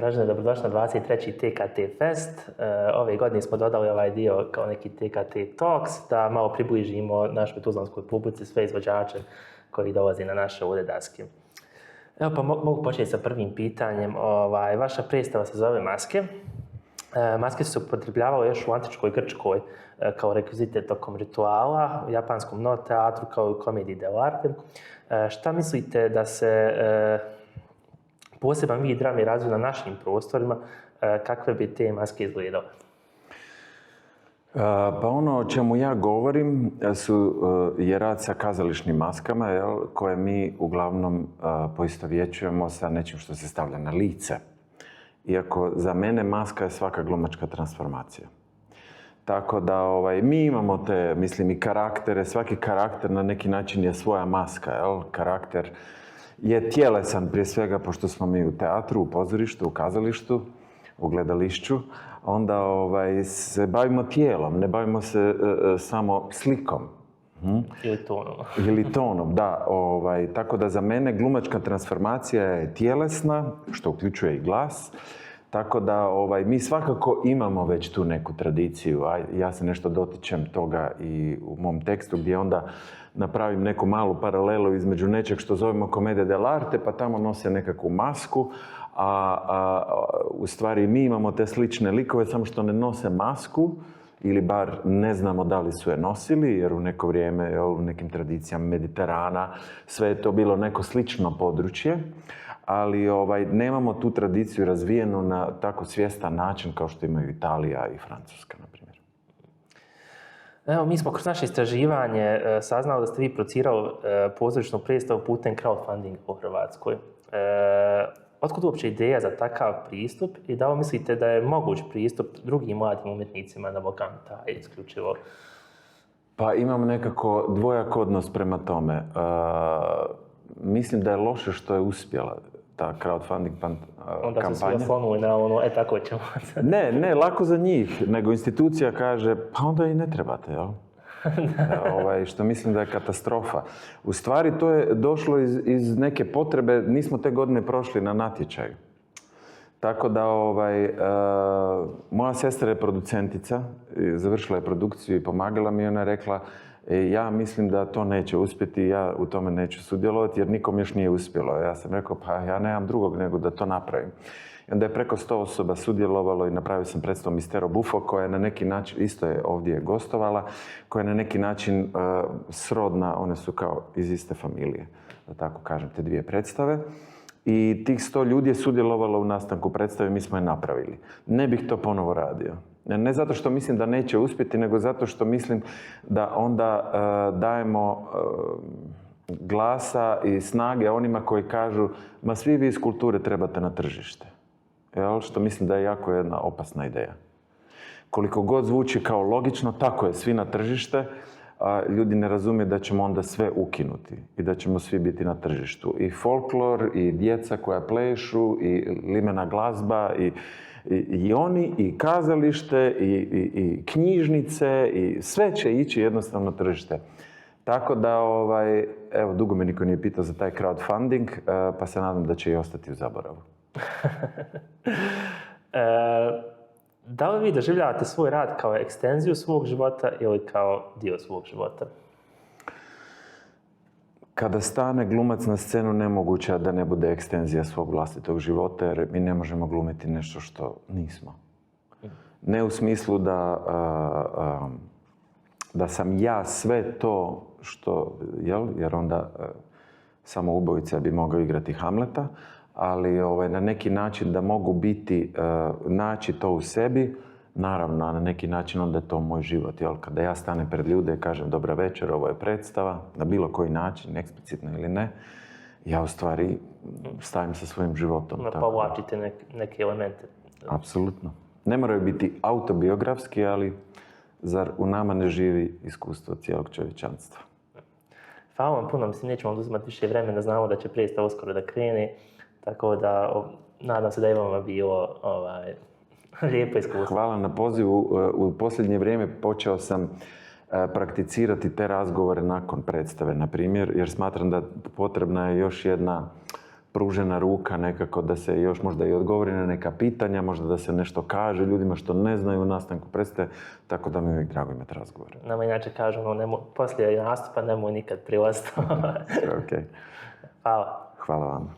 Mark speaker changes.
Speaker 1: Dražene, dobrodošli na 23. TKT Fest. Ove godine smo dodali ovaj dio kao neki TKT Talks da malo približimo našoj tuzlanskoj publici sve izvođače koji dolazi na naše ovdje daske. Evo pa mogu početi sa prvim pitanjem. Vaša predstava se zove Maske. Maske su se upotrebljavale još u antičkoj Grčkoj kao rekvizite tokom rituala, u japanskom no teatru kao i u komediji dell'arte. Šta mislite da se poseban vid drame razvija na našim prostorima, kakve bi te maske izgledale?
Speaker 2: Pa ono o čemu ja govorim je rad sa kazališnim maskama, koje mi uglavnom poistovjećujemo sa nečim što se stavlja na lice. Iako za mene maska je svaka glumačka transformacija. Tako da mi imamo te, mislim, i karaktere, svaki karakter na neki način je svoja maska, Karakter je tjelesan prije svega, pošto smo mi u teatru, u pozorištu, u kazalištu, u gledališću, onda se bavimo tijelom, ne bavimo se samo slikom.
Speaker 1: Ili tonom.
Speaker 2: Ili tonom, da. Tako da za mene glumačka transformacija je tjelesna, što uključuje i glas. Tako da mi svakako imamo već tu neku tradiciju, a ja se nešto dotičem toga i u mom tekstu gdje onda napravim neku malu paralelu između nečeg što zovemo komedija dell'arte, pa tamo nose nekakvu masku, a u stvari mi imamo te slične likove, samo što ne nose masku, ili bar ne znamo da li su je nosili, jer u neko vrijeme, u nekim tradicijama Mediterana, sve je to bilo neko slično područje, ali nemamo tu tradiciju razvijenu na tako svjestan način kao što imaju Italija i Francuska, na primjer.
Speaker 1: Evo, mi smo kroz naše istraživanje saznali da ste vi procirali pozorišnu predstavu putem crowdfundinga u Hrvatskoj. Otkud uopće ideja za takav pristup i da li mislite da je moguć pristup drugim mladim umjetnicima na Balkanu taj isključivo?
Speaker 2: Pa imam nekako dvojak odnos prema tome. Mislim da je loše što je uspjela ta crowdfunding kampanja.
Speaker 1: Onda su svi oslonuli na ono, tako ćemo.
Speaker 2: Ne, lako za njih, nego institucija kaže, pa onda i ne trebate, jel? Što mislim da je katastrofa. U stvari to je došlo iz neke potrebe, nismo te godine prošli na natječaju. Tako da moja sestra je producentica, završila je produkciju i pomagala mi, i ona je rekla, ja mislim da to neće uspjeti, ja u tome neću sudjelovati jer nikom još nije uspjelo. Ja sam rekao, pa ja nemam drugog nego da to napravim. I onda je preko 100 osoba sudjelovalo i napravio sam predstavu Mistero Buffo, koja je na neki način, isto je ovdje gostovala, koja je na neki način srodna, one su kao iz iste familije, da tako kažem, te dvije predstave. I tih 100 ljudi je sudjelovalo u nastanku predstave, mi smo je napravili. Ne bih to ponovo radio. Ne zato što mislim da neće uspjeti, nego zato što mislim da onda dajemo glasa i snage onima koji kažu, ma svi vi iz kulture trebate na tržište. Što mislim da je jako jedna opasna ideja. Koliko god zvuči kao logično, tako je, svi na tržište, a ljudi ne razumiju da ćemo onda sve ukinuti i da ćemo svi biti na tržištu. I folklor, i djeca koja plešu, i limena glazba, i oni, i kazalište, i knjižnice, i sve će ići jednostavno na tržište. Tako da, evo, dugo me niko nije pitao za taj crowdfunding, pa se nadam da će i ostati u zaboravu.
Speaker 1: Da li vi doživljavate svoj rad kao ekstenziju svog života ili kao dio svog života?
Speaker 2: Kada stane glumac na scenu, nemoguće da ne bude ekstenzija svog vlastitog života, jer mi ne možemo glumiti nešto što nismo. Ne u smislu da sam ja sve to što, jer onda samo ubojica bi mogao igrati Hamleta, ali na neki način da mogu biti, naći to u sebi, naravno, na neki način onda je to moj život. Kada ja stanem pred ljude i kažem dobra večer, ovo je predstava, na bilo koji način, eksplicitno ili ne, ja u stvari stavim sa svojim životom.
Speaker 1: Povlačite neke elemente.
Speaker 2: Apsolutno. Ne moraju biti autobiografski, ali zar u nama ne živi iskustvo cijelog čovječanstva?
Speaker 1: Hvala vam puno, mislim, nećemo oduzimati više vremena, znamo da će predstava uskoro da krene, tako da nadam se da je vama bilo lijepo iskustvo.
Speaker 2: Hvala na pozivu. U posljednje vrijeme počeo sam prakticirati te razgovore nakon predstave, na primjer, jer smatram da potrebna je još jedna pružena ruka nekako da se još možda i odgovori na neka pitanja, možda da se nešto kaže ljudima što ne znaju u nastanku predstave, tako da mi je uvijek drago imati razgovor.
Speaker 1: Nama inače kažu, poslije nastupa nemoj nikad prilaziti.
Speaker 2: Okay.
Speaker 1: Hvala.
Speaker 2: Hvala vam.